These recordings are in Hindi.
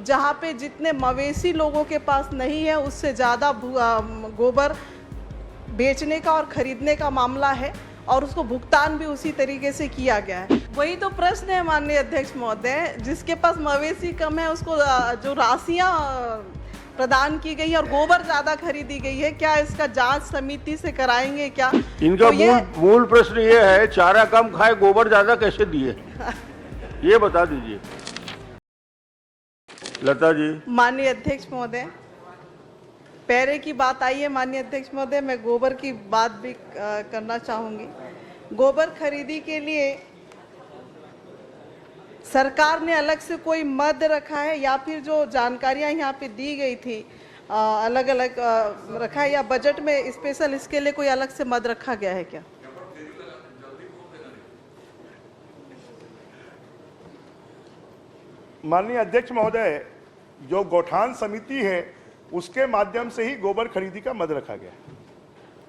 जहाँ पे जितने मवेशी लोगों के पास नहीं है उससे ज़्यादा गोबर बेचने का और खरीदने का मामला है और उसको भुगतान भी उसी तरीके से किया गया है। वही तो प्रश्न है माननीय अध्यक्ष महोदय, जिसके पास मवेशी कम है उसको जो राशियाँ प्रदान की गई और गोबर ज्यादा खरीदी गई है, क्या इसका जांच समिति से कराएंगे क्या? इनका तो मूल प्रश्न ये है, चारा कम खाए गोबर ज्यादा कैसे दिए ये बता दीजिए। लता जी। माननीय अध्यक्ष महोदय, पैरे की बात आई है माननीय अध्यक्ष महोदय, मैं गोबर की बात भी करना चाहूंगी। गोबर खरीदी के लिए सरकार ने अलग से कोई मद रखा है या फिर जो जानकारियां यहाँ पे दी गई थी अलग अलग रखा है, या बजट में स्पेशल इसके लिए कोई अलग से मद रखा गया है क्या? माननीय अध्यक्ष महोदय, जो गौठान समिति है उसके माध्यम से ही गोबर खरीदी का मद रखा गया है।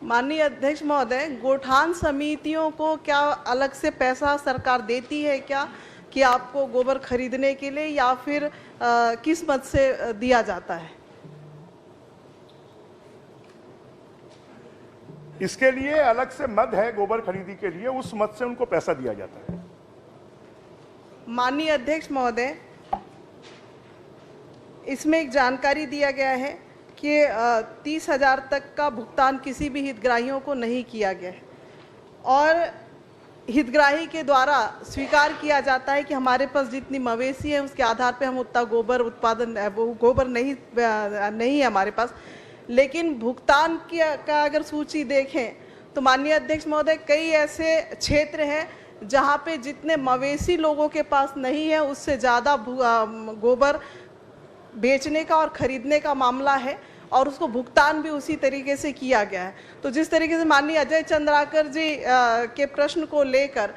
माननीय अध्यक्ष महोदय, गौठान समितियों को क्या अलग से पैसा सरकार देती है क्या कि आपको गोबर खरीदने के लिए, या फिर किस मद से दिया जाता है? इसके लिए अलग से मद है, गोबर खरीदी के लिए उस मद से उनको पैसा दिया जाता है। माननीय अध्यक्ष महोदय, इसमें एक जानकारी दिया गया है कि 30,000 तक का भुगतान किसी भी हितग्राहियों को नहीं किया गया है और हितग्राही के द्वारा स्वीकार किया जाता है कि हमारे पास जितनी मवेशी है उसके आधार पे हम उतना गोबर उत्पादन गोबर नहीं है हमारे पास। लेकिन भुगतान का अगर सूची देखें तो माननीय अध्यक्ष महोदय, कई ऐसे क्षेत्र हैं जहाँ पे जितने मवेशी लोगों के पास नहीं है उससे ज़्यादा गोबर बेचने का और खरीदने का मामला है और उसको भुगतान भी उसी तरीके से किया गया है। तो जिस तरीके से माननीय अजय चंद्राकर जी के प्रश्न को लेकर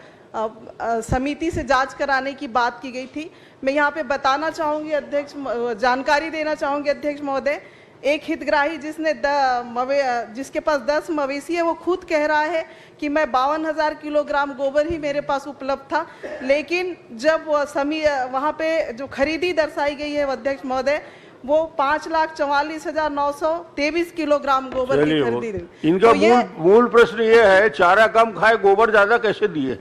समिति से जांच कराने की बात की गई थी, मैं यहाँ पे बताना चाहूँगी अध्यक्ष, जानकारी देना चाहूँगी अध्यक्ष महोदय, एक हितग्राही जिसके पास 10 मवेशी है वो खुद कह रहा है कि मैं 52,000 किलोग्राम गोबर ही मेरे पास उपलब्ध था, लेकिन जब वहाँ पे जो खरीदी दर्शाई गई है अध्यक्ष महोदय वो 5,44,923 किलोग्राम गोबर की खरीदी गई। इनका मूल प्रश्न ये है, चारा कम खाए गोबर ज्यादा कैसे दिए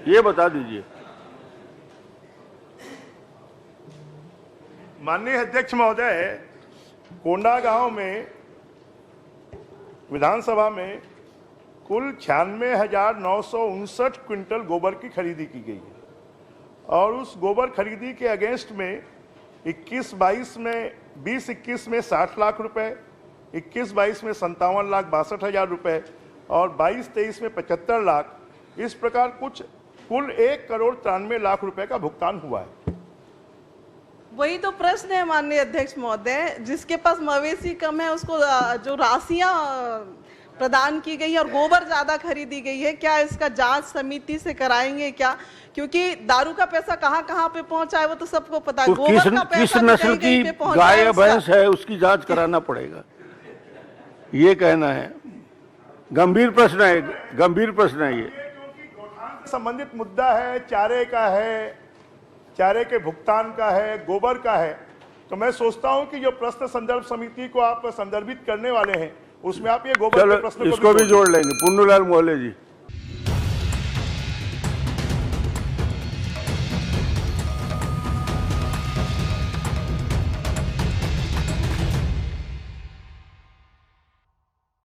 ये बता दीजिए। माननीय अध्यक्ष महोदय, कोंडागांव में विधानसभा में कुल 96,959 क्विंटल गोबर की खरीदी की गई है और उस गोबर खरीदी के अगेंस्ट में 21-22 में 20-21 में 60 लाख रुपए, 21-22 में 57,62,000 रुपए और 22-23 में 75 लाख, इस प्रकार कुल 1,93,00,000 रुपए का भुगतान हुआ है। वही तो प्रश्न है माननीय अध्यक्ष महोदय, जिसके पास मवेशी कम है उसको जो राशियां प्रदान की गई और गोबर ज्यादा खरीदी गई है, क्या इसका जांच समिति से कराएंगे क्या? क्योंकि दारू का पैसा कहाँ कहाँ पे पहुंचा है वो तो सबको पता है। गोबर का पैसा किस नस्ल की गाय या भैंस है उसकी जांच कराना पड़ेगा, ये कहना है। गंभीर प्रश्न है, गंभीर प्रश्न है ये। संबंधित मुद्दा है, चारे का है, चारे के भुगतान का है, गोबर का है, तो मैं सोचता हूं कि जो प्रश्न संदर्भ समिति को आप संदर्भित करने वाले हैं उसमें आप ये गोबर के प्रश्न को इसको भी जोड़ लेंगे। पुन्नूलाल मोहल्ले जी।